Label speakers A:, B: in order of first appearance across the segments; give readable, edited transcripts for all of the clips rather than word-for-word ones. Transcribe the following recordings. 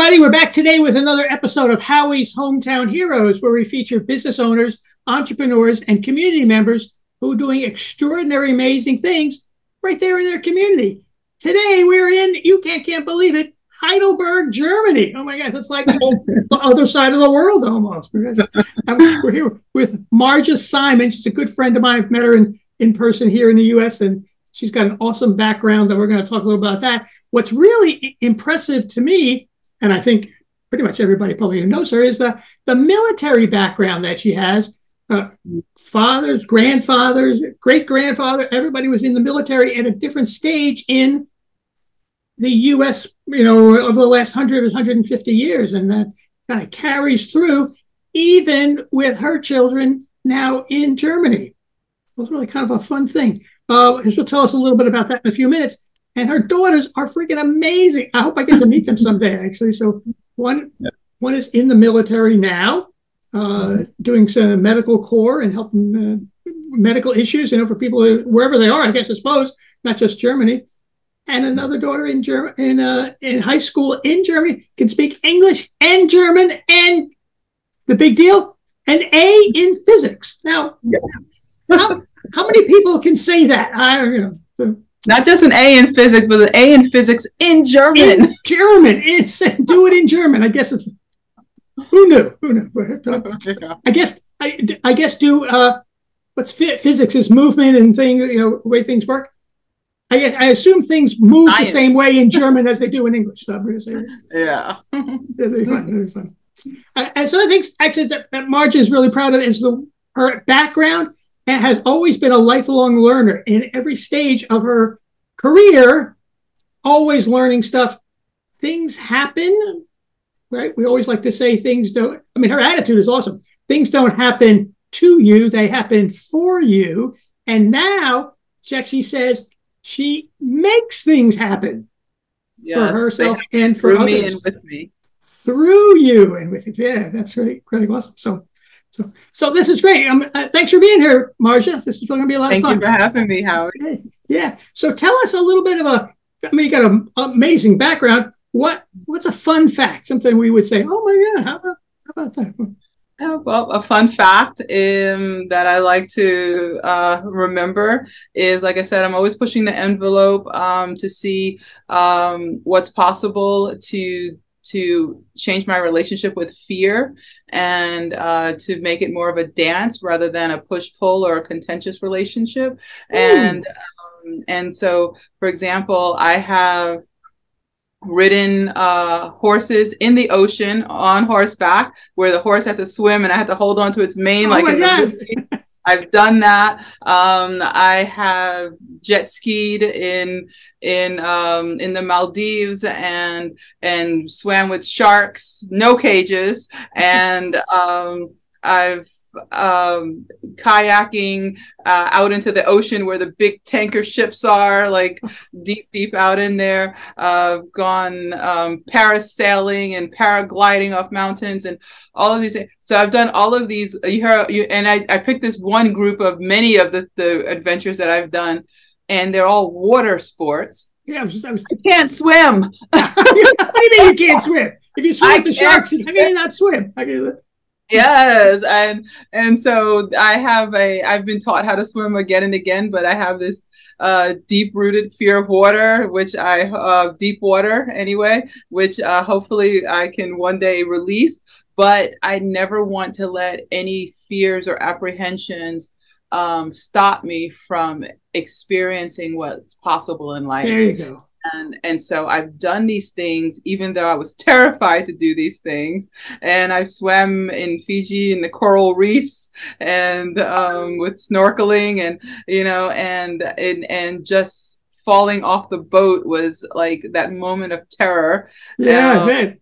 A: everybody. We're back today with another episode of Howie's Hometown Heroes, where we feature business owners, entrepreneurs, and community members who are doing extraordinary, amazing things right there in their community. Today, we're in, you can't believe it, Heidelberg, Germany. Oh my God, that's like the other side of the world almost. We're here with Marjah Simon. She's a good friend of mine. I've met her in person here in the U.S., and she's got an awesome background that we're going to talk a little about that. What's really impressive to me, and I think pretty much everybody probably who knows her, is the military background that she has. Fathers, grandfathers, great-grandfather, everybody was in the military at a different stage in the U.S., over the last 150 years. And that kind of carries through even with her children now in Germany. It was really kind of a fun thing. She'll tell us a little bit about that in a few minutes. And her daughters are freaking amazing. I hope I get to meet them someday, actually. So one is in the military now, doing some medical corps and helping medical issues, for people wherever they are, I suppose, not just Germany. And another daughter in high school in Germany can speak English and German, and the big deal, an A in physics. Now, how many people can say that?
B: Not just an A in physics, but an A in physics in German.
A: In German. Do it in German. I guess it's, who knew? I guess what's physics is movement and the way things work. I assume things move the same way in German as they do in English. So I'm going to say
B: yeah.
A: Fun. And so I think actually that Marjah is really proud of is her background, and has always been a lifelong learner in every stage of her career, always learning stuff. Things happen, right? We always like to say things don't, her attitude is awesome. Things don't happen to you, they happen for you. And now she actually says she makes things happen for herself and for others.
B: Me and with me.
A: Through you and with you. Yeah, that's really, really awesome. So this is great. Thanks for being here, Marjah. This is going to be a lot of fun.
B: Thank you for having me, Howard.
A: Yeah. So tell us a little bit of you got an amazing background. What's a fun fact? Something we would say, oh my God, how about that?
B: Well, a fun fact that I like to remember is, like I said, I'm always pushing the envelope to see what's possible to change my relationship with fear, and to make it more of a dance rather than a push-pull or a contentious relationship. And so, for example, I have ridden horses in the ocean on horseback, where the horse had to swim and I had to hold on to its mane like in the movie. I've done that. I have jet skied in the Maldives and swam with sharks, no cages, and I've kayaking out into the ocean where the big tanker ships are, like deep out in there. Gone parasailing and paragliding off mountains and all of these things. So I've done all of these. And I picked this one group of many of the adventures that I've done, and they're all water sports.
A: Yeah, I
B: can't swim.
A: What do you mean you can't swim? If you swim with the sharks, how can you not swim?
B: Yes, and so I've been taught how to swim again and again, but I have this deep-rooted fear of water, deep water anyway, which hopefully I can one day release. But I never want to let any fears or apprehensions stop me from experiencing what's possible in life.
A: There you go.
B: And so I've done these things, even though I was terrified to do these things. And I've swam in Fiji in the coral reefs, and with snorkeling, and just falling off the boat was like that moment of terror.
A: Yeah, man.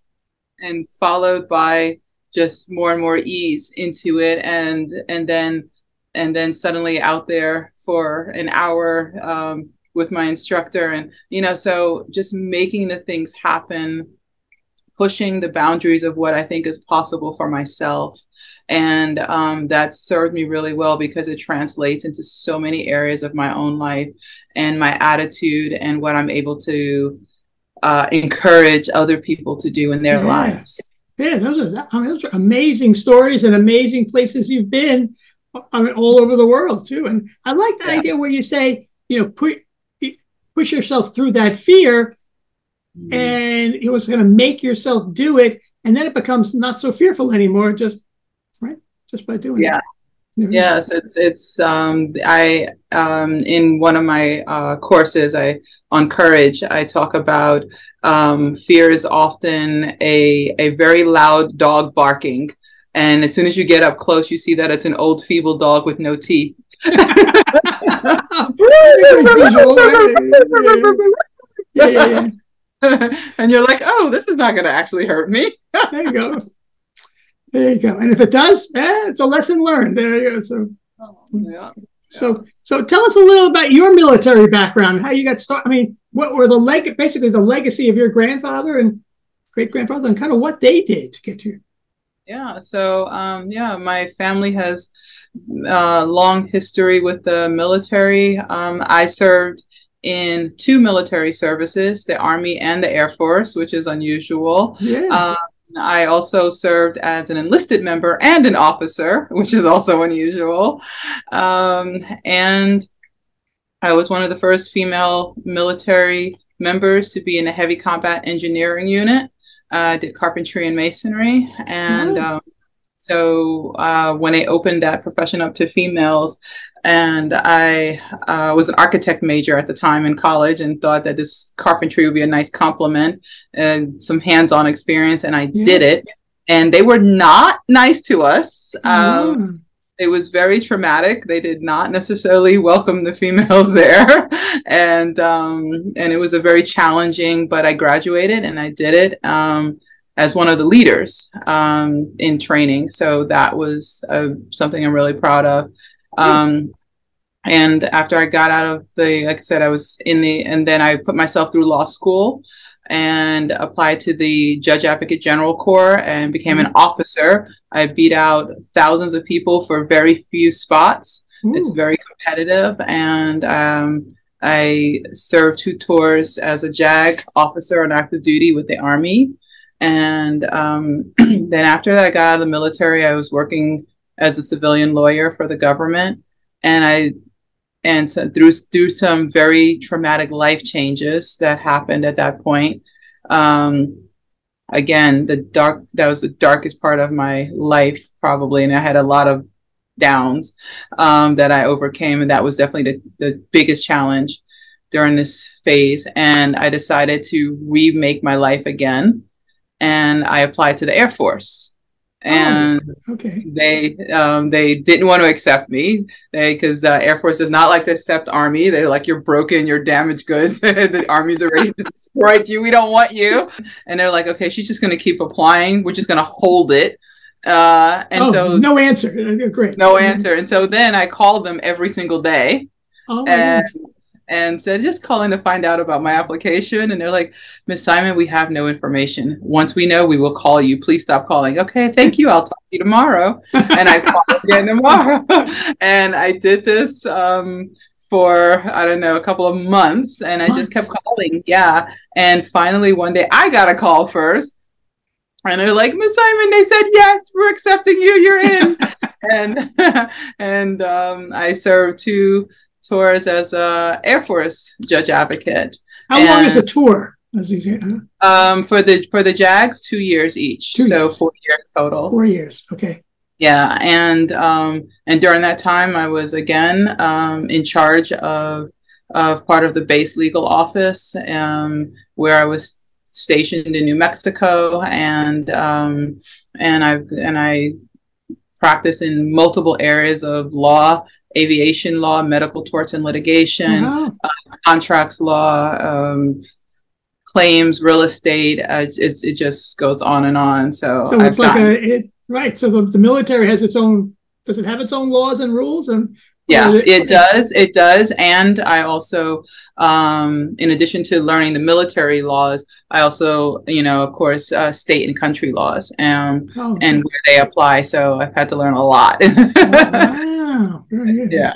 B: And followed by just more and more ease into it, and then suddenly out there for an hour with my instructor, and so just making the things happen, pushing the boundaries of what I think is possible for myself. And that served me really well, because it translates into so many areas of my own life and my attitude and what I'm able to encourage other people to do in their lives.
A: Yeah, those are amazing stories and amazing places you've been. I mean, all over the world too. And I like the idea where you say, push yourself through that fear, and it was going to make yourself do it, and then it becomes not so fearful anymore. Just by doing it.
B: Yes, it's I in one of my courses on courage, I talk about fear is often a very loud dog barking, and as soon as you get up close, you see that it's an old feeble dog with no teeth. And you're like, oh, this is not going to actually hurt me.
A: There you go. There you go. And if it does, it's a lesson learned. There you go. So tell us a little about your military background, how you got started. I mean, what were basically the legacy of your grandfather and great grandfather, and kind of what they did to get to you.
B: Yeah. So my family has a long history with the military. I served in 2 military services, the Army and the Air Force, which is unusual.
A: Yeah.
B: I also served as an enlisted member and an officer, which is also unusual. And I was one of the first female military members to be in a heavy combat engineering unit. I did carpentry and masonry. And so when I opened that profession up to females, and I was an architect major at the time in college and thought that this carpentry would be a nice complement and some hands-on experience. And I did it. And they were not nice to us. It was very traumatic. They did not necessarily welcome the females there. And it was a very challenging, but I graduated and I did it as one of the leaders in training. So that was something I'm really proud of. And after I got out of like I said, I was and then I put myself through law school and applied to the Judge Advocate General Corps and became an officer. I beat out thousands of people for very few spots. It's very competitive. And I served 2 tours as a JAG officer on active duty with the Army. And then after that, I got out of the military. I was working as a civilian lawyer for the government. And so through some very traumatic life changes that happened at that point. Again, that was the darkest part of my life, probably. And I had a lot of downs that I overcame. And that was definitely the biggest challenge during this phase. And I decided to remake my life again. And I applied to the Air Force. And they didn't want to accept me because the Air Force does not like to accept Army. They're like, you're broken, you're damaged goods. The Army's already destroyed you. We don't want you. And they're like, okay, she's just going to keep applying. We're just going to hold it. So
A: no answer. Great.
B: No answer. And so then I called them every single day. And said, just calling to find out about my application. And they're like, Miss Simon, we have no information. Once we know, we will call you. Please stop calling. Okay, thank you. I'll talk to you tomorrow. And I called again tomorrow. And I did this for, I don't know, a couple of months. And I just kept calling. Yeah. And finally, one day I got a call first. And they're like, Miss Simon, they said, yes, we're accepting you. You're in. and I served 2 tours as a Air Force Judge Advocate.
A: How long is a tour?
B: For the JAGs, 2 years each. 2 years. 4 years total.
A: 4 years. Okay.
B: Yeah. And during that time I was again in charge of part of the base legal office where I was stationed in New Mexico, and I practice in multiple areas of law, aviation law, medical torts and litigation, contracts law, claims, real estate. It just goes on and on. So
A: it's right. So the military has its own. Does it have its own laws and rules? And
B: yeah, it does. It does. And I also, in addition to learning the military laws, I also, of course, state and country laws and where they apply. So I've had to learn a lot.
A: Wow. Very good.
B: Yeah.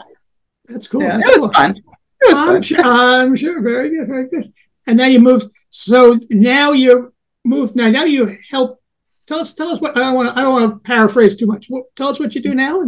A: That's cool.
B: Yeah,
A: That's
B: it was fun. It was fun.
A: I'm sure. Very good. Very good. And now you moved. So now you're moved. Now you help. Tell us what I don't want to paraphrase too much. Tell us what you do now.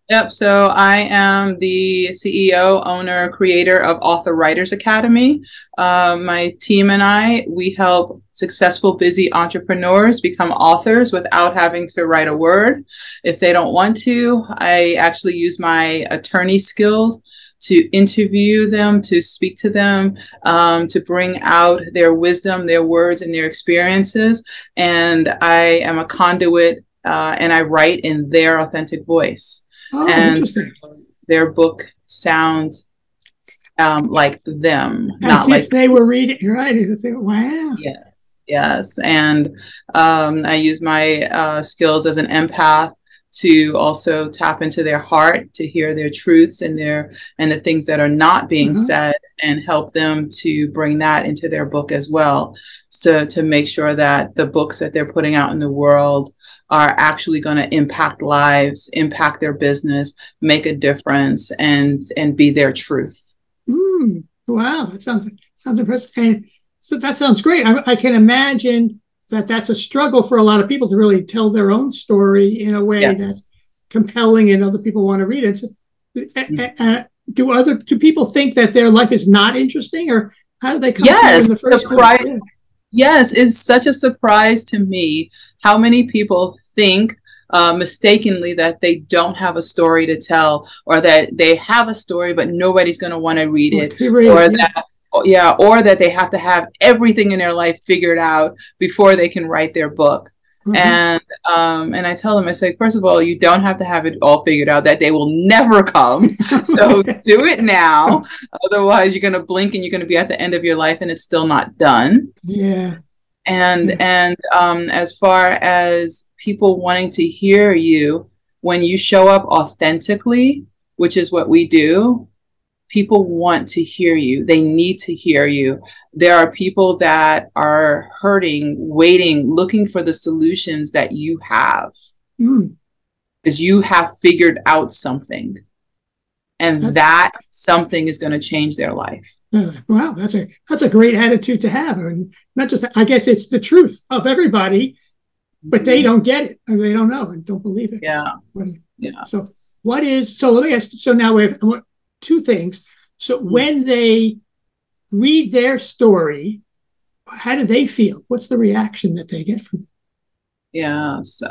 B: Yep. So I am the CEO, owner, creator of Author Writers Academy. My team and I, we help successful, busy entrepreneurs become authors without having to write a word. If they don't want to, I actually use my attorney skills to interview them, to speak to them, to bring out their wisdom, their words, and their experiences. And I am a conduit, and I write in their authentic voice.
A: Oh,
B: and
A: interesting.
B: Their book sounds like them,
A: as if they were reading, right? Wow.
B: Yes. And I use my skills as an empath to also tap into their heart, to hear their truths and the things that are not being said, and help them to bring that into their book as well. So to make sure that the books that they're putting out in the world are actually going to impact lives, impact their business, make a difference, and be their truth.
A: Wow, that sounds impressive. And so that sounds great. I can imagine that's a struggle for a lot of people to really tell their own story in a way that's compelling and other people want to read it. So, do people think that their life is not interesting, or how do they come to it in the first place? Yeah.
B: Yes, it's such a surprise to me how many people think mistakenly that they don't have a story to tell, or that they have a story but nobody's going to want to read it, or that they have to have everything in their life figured out before they can write their book. And I tell them, I say, first of all, you don't have to have it all figured out. That day will never come. So do it now. Otherwise, you're going to blink and you're going to be at the end of your life and it's still not done.
A: Yeah.
B: And as far as people wanting to hear you, when you show up authentically, which is what we do, people want to hear you. They need to hear you. There are people that are hurting, waiting, looking for the solutions that you have, because you have figured out something, and that something is going to change their life.
A: Wow, that's a great attitude to have. And not just, I guess it's the truth of everybody, but they don't get it, or they don't know and don't believe it.
B: Yeah.
A: So let me ask, so now we have two things. So when they read their story, how do they feel? What's the reaction that they get from it?
B: Yes.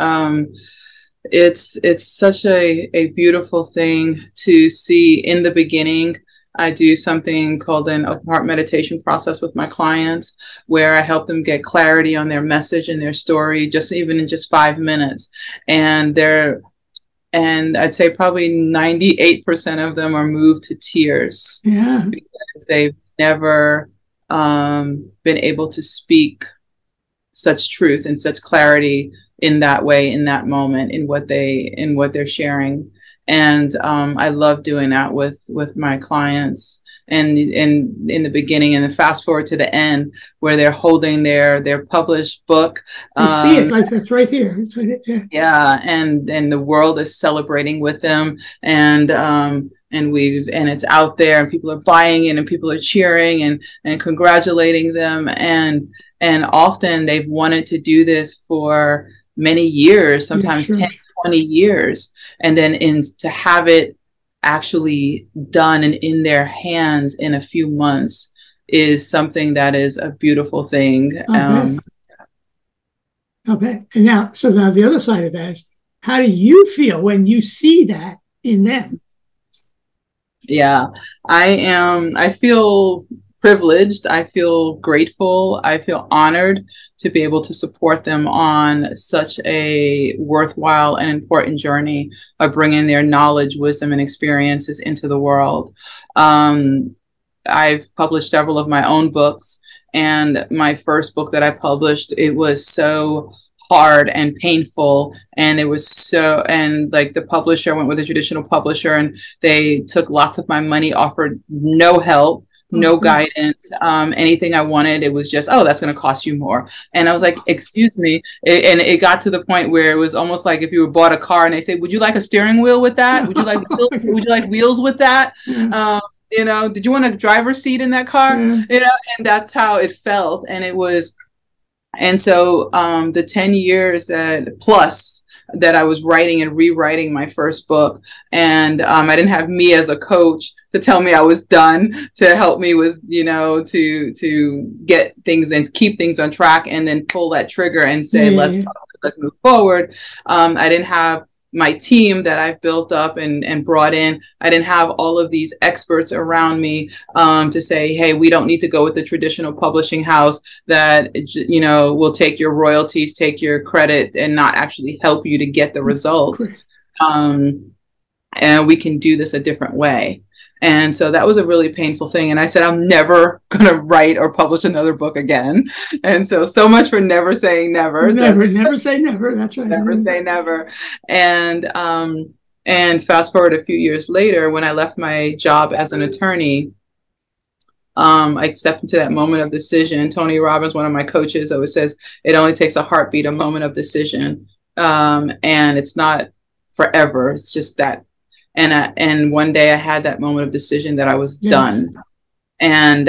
B: It's such a beautiful thing to see. In the beginning, I do something called an open heart meditation process with my clients, where I help them get clarity on their message and their story, even in 5 minutes. And I'd say probably 98% of them are moved to tears, because they've never been able to speak such truth and such clarity in that way, in that moment, in what they're sharing. And I love doing that with my clients. And in the beginning, and then fast forward to the end, where they're holding their published book.
A: I see it, like it's right here. It's right here.
B: Yeah, and the world is celebrating with them, and it's out there, and people are buying it, and people are cheering and congratulating them, and often they've wanted to do this for many years, sometimes 10, 20 years, and then to have it actually done and in their hands in a few months is something that is a beautiful thing.
A: I'll bet. And now the other side of that is, how do you feel when you see that in them?
B: Yeah, I feel privileged. I feel grateful. I feel honored to be able to support them on such a worthwhile and important journey of bringing their knowledge, wisdom, and experiences into the world. I've published several of my own books, and my first book that I published, it was so hard and painful, and the publisher went with a traditional publisher, and they took lots of my money, offered no help, no guidance, anything I wanted. It was just, that's going to cost you more. And I was like, excuse me. And it got to the point where it was almost like if you bought a car and they say, would you like a steering wheel with that? Would you like wheels with that? You know, did you want a driver's seat in that car?
A: Yeah.
B: You know, and that's how it felt. And it was, and so the 10 years that plus that I was writing and rewriting my first book, and I didn't have me as a coach to tell me I was done, to help me with, you know, to get things and keep things on track, and then pull that trigger and say, let's move forward. I didn't have my team that I've built up and brought in. I didn't have all of these experts around me to say, hey, we don't need to go with the traditional publishing house that, you know, will take your royalties, take your credit, and not actually help you to get the results. And we can do this a different way. And so that was a really painful thing. And I said, I'm never going to write or publish another book again. And so much for never saying never.
A: Never say never. That's right.
B: Never say never. And fast forward a few years later, when I left my job as an attorney, I stepped into that moment of decision. Tony Robbins, one of my coaches, always says, it only takes a heartbeat, a moment of decision. And it's not forever. It's just that. And one day I had that moment of decision that I was done. And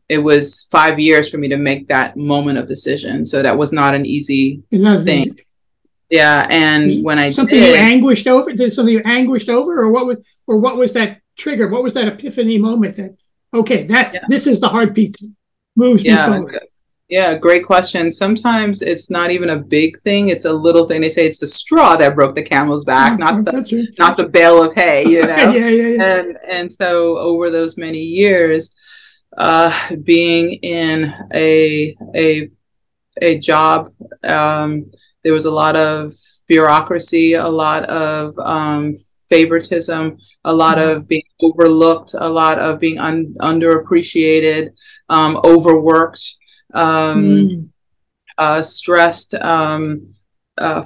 B: it was 5 years for me to make that moment of decision. So that was not an easy thing. Easy. Yeah. And when I
A: something you anguished over, did something you anguished over, or what was that trigger? What was that epiphany moment that, okay, this is the heartbeat that moves me forward?
B: Yeah, great question. Sometimes it's not even a big thing. It's a little thing. They say it's the straw that broke the camel's back, not the bale of hay, you know? And so over those many years, being in a job, there was a lot of bureaucracy, a lot of favoritism, a lot of being overlooked, a lot of being underappreciated, overworked. Stressed,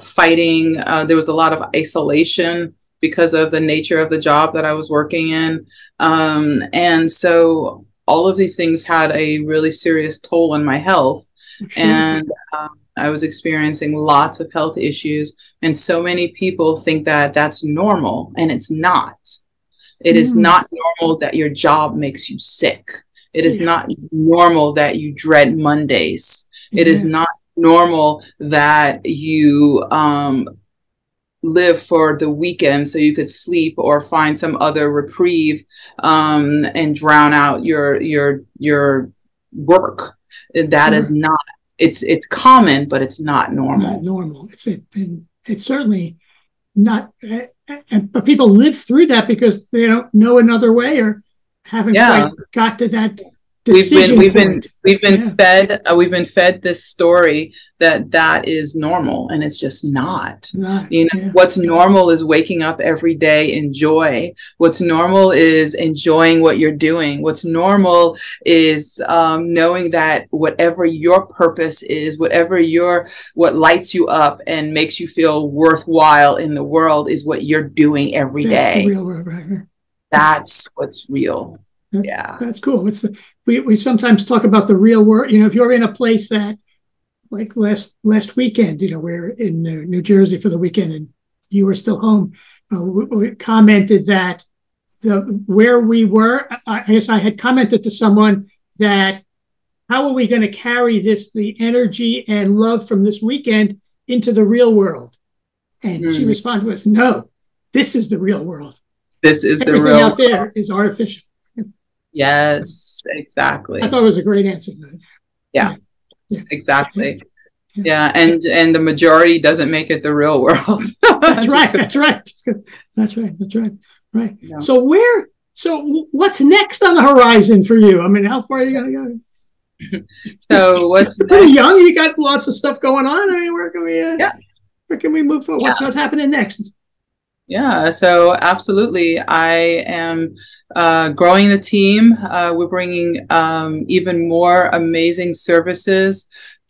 B: fighting. There was a lot of isolation because of the nature of the job that I was working in. And so all of these things had a really serious toll on my health. And I was experiencing lots of health issues. And so many people think that that's normal, and it's not. It is not normal that your job makes you sick. It is not normal that you dread Mondays. It is not normal that you live for the weekend so you could sleep or find some other reprieve and drown out your work. That is not. It's common, but it's not normal.
A: Not normal. It's certainly not. But people live through that because they don't know another way or haven't quite got to that decision point.
B: We've been fed this story that is normal, and it's just not. You know, what's normal is waking up every day in joy. What's normal is enjoying what you're doing. What's normal is knowing that whatever your purpose is, what lights you up and makes you feel worthwhile in the world is what you're doing every day.
A: The real world, right?
B: That's what's real. Yeah,
A: that's cool. We sometimes talk about the real world. You know, if you're in a place that, like last weekend, you know, we're in New Jersey for the weekend, and you were still home. We commented that where we were. I guess I had commented to someone that how are we going to carry the energy and love from this weekend into the real world? And she responded with, "No, this is the real world.
B: This is
A: everything
B: the real
A: out there is artificial."
B: Yes, exactly.
A: I thought it was a great answer.
B: Yeah. Exactly. Yeah, and the majority doesn't make it the real world.
A: That's right. Right. No. So what's next on the horizon for you? I mean, how far are you going to go?
B: So what's
A: You're pretty young. You got lots of stuff going on. I mean, where can we move forward? What's happening next?
B: Yeah, so absolutely. I am growing the team. We're bringing even more amazing services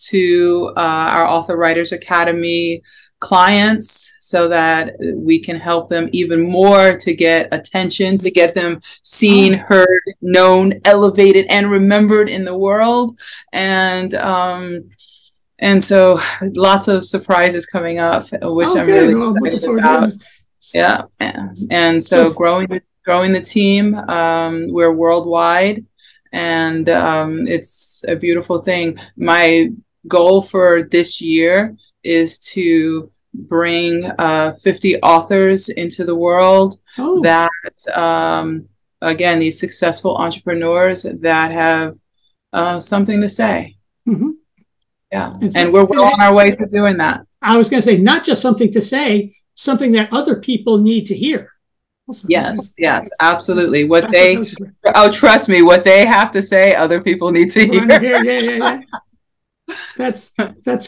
B: to our Author Writers Academy clients so that we can help them even more to get attention, to get them seen, heard, known, elevated, and remembered in the world. And so lots of surprises coming up, which I'm really excited about. Yeah. And so growing growing the team. We're worldwide, and it's a beautiful thing. My goal for this year is to bring 50 authors into the world that, again, these successful entrepreneurs that have something to say.
A: Mm-hmm.
B: Yeah. And we're well on our way to doing that.
A: I was going to say, not just something to say, something that other people need to hear.
B: Yes, absolutely. Trust me, what they have to say, other people need to hear.
A: Yeah. That's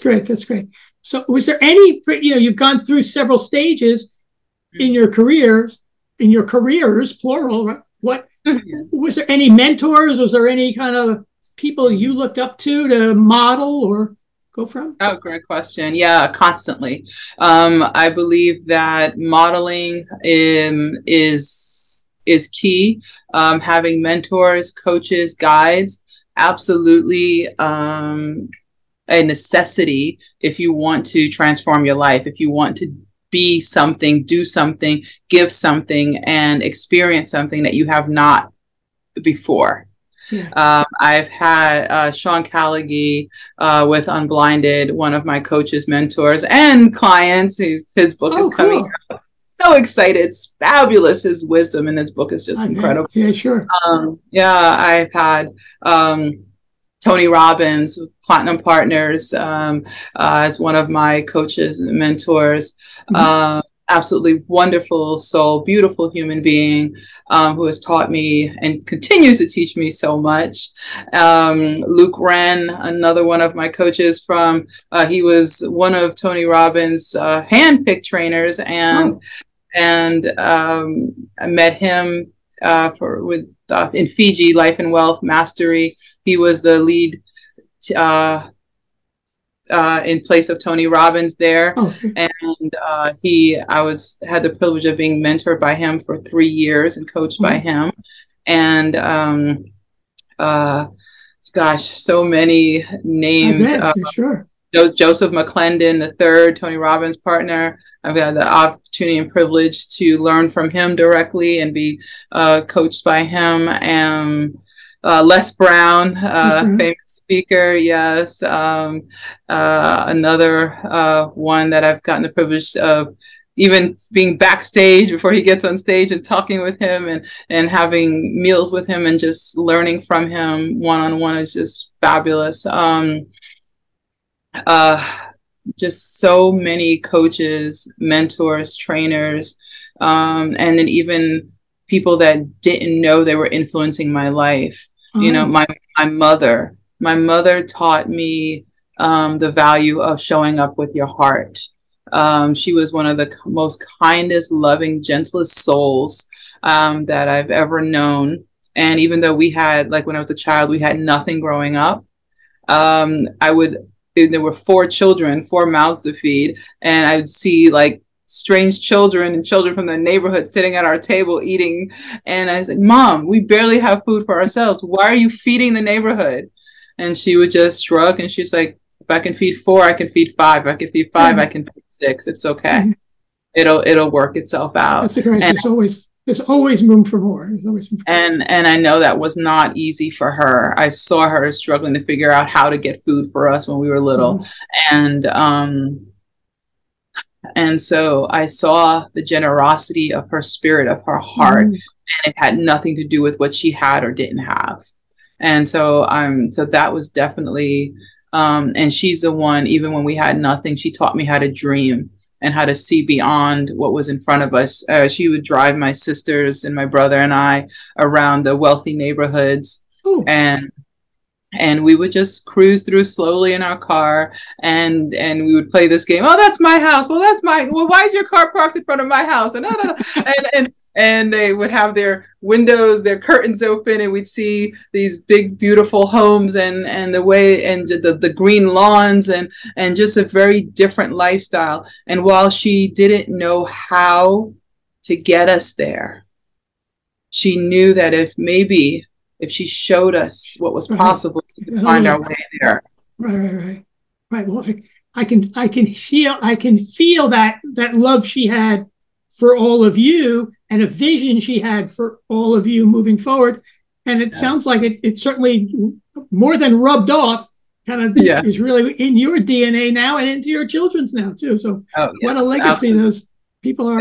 A: great. That's great. So was there any, you've gone through several stages in your careers, plural, right? What, was there any mentors? Was there any kind of people you looked up to model or go from?
B: Oh, great question. Yeah, constantly. I believe that modeling is key. Having mentors, coaches, guides, absolutely a necessity if you want to transform your life, if you want to be something, do something, give something, and experience something that you have not before. Yeah. I've had Sean Callaghy with Unblinded, one of my coaches, mentors, and clients. His book is coming out. So excited. It's fabulous. His wisdom in his book is just incredible.
A: Yeah, sure.
B: I've had Tony Robbins, Platinum Partners, as one of my coaches and mentors. Mm-hmm. Absolutely wonderful soul, beautiful human being who has taught me and continues to teach me so much. Luke Wren, another one of my coaches he was one of Tony Robbins' hand-picked trainers, and I met him in Fiji, Life and Wealth Mastery. He was the lead in place of Tony Robbins there. And I had the privilege of being mentored by him for 3 years and coached by him. And so many names.
A: Sure.
B: Joseph McClendon III, Tony Robbins' partner. I've had the opportunity and privilege to learn from him directly and be coached by him. And Les Brown, famous speaker, yes. Another one that I've gotten the privilege of even being backstage before he gets on stage and talking with him and having meals with him and just learning from him one-on-one is just fabulous. Just so many coaches, mentors, trainers, and then even people that didn't know they were influencing my life. You know, my mother taught me the value of showing up with your heart. She was one of the most kindest, loving, gentlest souls that I've ever known. And even though we had, like when I was a child, we had nothing growing up, there were 4 children, 4 mouths to feed. And I would see like strange children and children from the neighborhood sitting at our table eating. And I was like, Mom, we barely have food for ourselves. Why are you feeding the neighborhood? And she would just shrug. And she's like, if I can feed 4, I can feed 5. If I can feed 5, I can feed 6. It's okay. It'll work itself out.
A: That's great. There's always room for more.
B: And I know that was not easy for her. I saw her struggling to figure out how to get food for us when we were little. And so I saw the generosity of her spirit, of her heart, and it had nothing to do with what she had or didn't have. And so that was definitely, and she's the one, even when we had nothing, she taught me how to dream and how to see beyond what was in front of us. She would drive my sisters and my brother and I around the wealthy neighborhoods. And we would just cruise through slowly in our car, and we would play this game. Oh, that's my house. Well, why is your car parked in front of my house? And they would have their windows, their curtains open, and we'd see these big, beautiful homes and the green lawns and just a very different lifestyle. And while she didn't know how to get us there, she knew that if she showed us what was possible, we could find our way there.
A: Right. Well, I can feel that love she had for all of you and a vision she had for all of you moving forward. And it sounds like it certainly more than rubbed off, kind of is really in your DNA now and into your children's now too. So what a legacy those people are.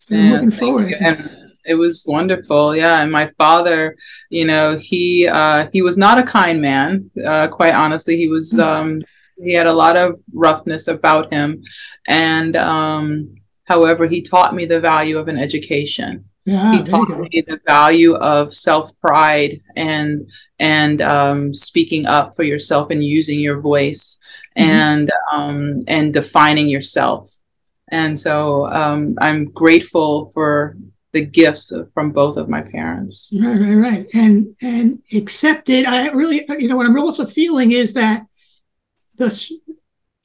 A: Moving forward.
B: And it was wonderful. Yeah. And my father, you know, he was not a kind man. Quite honestly, he was, he had a lot of roughness about him. And, however, he taught me the value of an education. He taught me the value of self-pride and speaking up for yourself and using your voice and defining yourself. And so I'm grateful for the gifts from both of my parents.
A: Right. And accepted. I really, you know, what I'm also feeling is that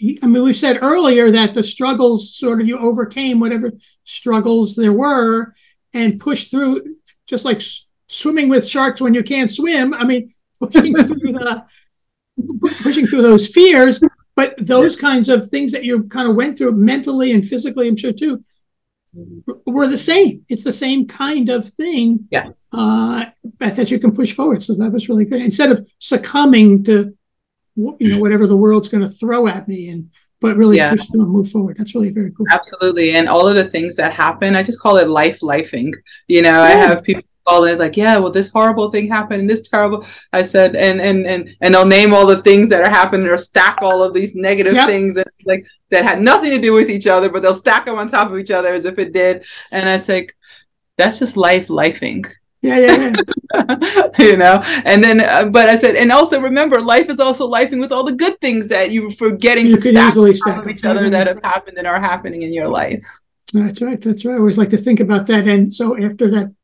A: we've said earlier that the struggles sort of you overcame whatever struggles there were and pushed through, just like swimming with sharks when you can't swim. I mean, pushing through those fears, but those kinds of things that you kind of went through mentally and physically, I'm sure too, were the same. It's the same kind of thing.
B: Yes.
A: That you can push forward. So that was really good. Instead of succumbing to, you know, whatever the world's going to throw at me, but really push through and move forward. That's really very cool.
B: Absolutely. And all of the things that happen, I just call it lifing. You know, I have people call it like, well, this horrible thing happened and this terrible. I said, and they'll name all the things that are happening or stack all of these negative things and like that had nothing to do with each other, but they'll stack them on top of each other as if it did. And I say, that's just lifing.
A: Yeah.
B: You know, and then, but I said, and also remember, life is also lifing with all the good things that you're forgetting to stack on top of each other that have happened and are happening in your life.
A: That's right. I always like to think about that. And so after that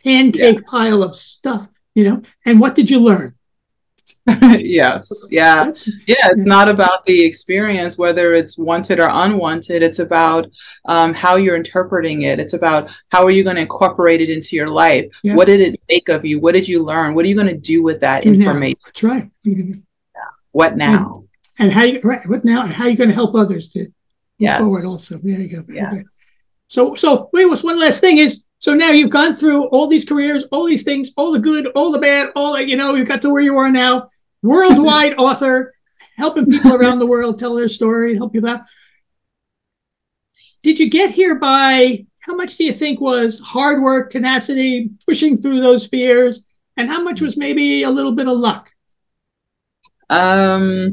A: pancake pile of stuff, you know, and what did you learn?
B: Yes. Yeah. It's not about the experience, whether it's wanted or unwanted. It's about how you're interpreting it. It's about how are you going to incorporate it into your life? Yeah. What did it make of you? What did you learn? What are you going to do with that information?
A: That's right.
B: What now?
A: And how you what now? And how are you going to help others to move forward? Also, there you go.
B: Yes.
A: So wait, one last thing is. So now you've gone through all these careers, all these things, all the good, all the bad, you got to where you are now. Worldwide author, helping people around the world tell their story, help you out. Did you get here by, how much do you think was hard work, tenacity, pushing through those fears, and how much was maybe a little bit of luck?
B: I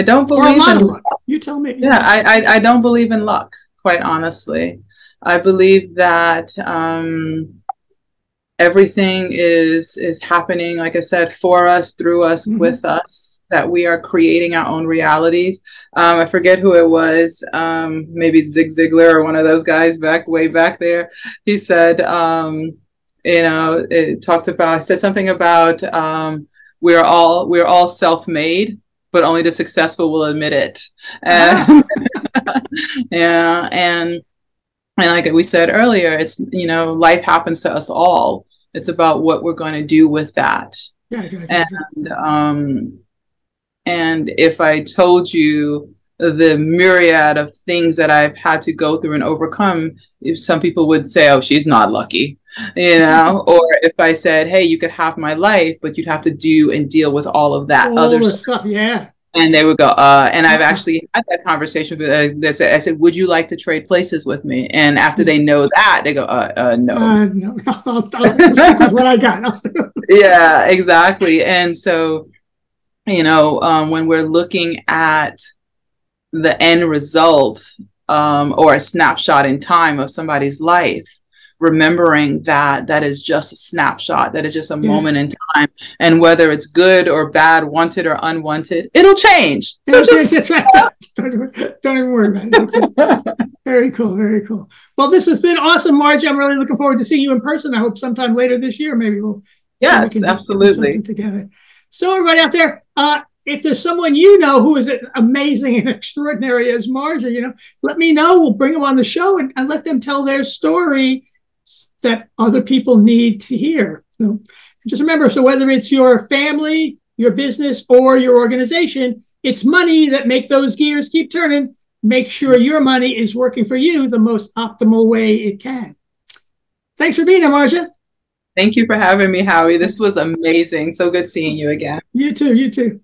B: don't believe in luck.
A: You tell me.
B: Yeah, I don't believe in luck, quite honestly. I believe that everything is happening, like I said, for us, through us, with us, that we are creating our own realities. I forget who it was, maybe Zig Ziglar or one of those guys way back there. He said, I said something about we're all self-made, but only the successful will admit it. And like we said earlier, it's, life happens to us all. It's about what we're going to do with that. And if I told you the myriad of things that I've had to go through and overcome, if some people would say, oh, she's not lucky, or if I said, hey, you could have my life, but you'd have to do and deal with all of that other stuff.
A: Yeah.
B: And they would go, and I've actually had that conversation with, I said, would you like to trade places with me? And after they know that, they go, no.
A: No, I'll stick with what I got.
B: Yeah, exactly. And so, when we're looking at the end result or a snapshot in time of somebody's life, remembering that is just a snapshot, that is just a moment in time, and whether it's good or bad, wanted or unwanted, it'll change. So
A: that's right. Don't even worry about it. Very cool. Well, this has been awesome, Marjah. I'm really looking forward to seeing you in person. I hope sometime later this year, maybe we'll
B: absolutely
A: together. So everybody out there, if there's someone who is amazing and extraordinary as Marjah, let me know. We'll bring them on the show and let them tell their story that other people need to hear. So just remember, so whether it's your family, your business, or your organization, it's money that make those gears keep turning. make sure your money is working for you the most optimal way it can. Thanks for being here, Marjah.
B: Thank you for having me, Howie. This was amazing. So good seeing you again.
A: You too. You too.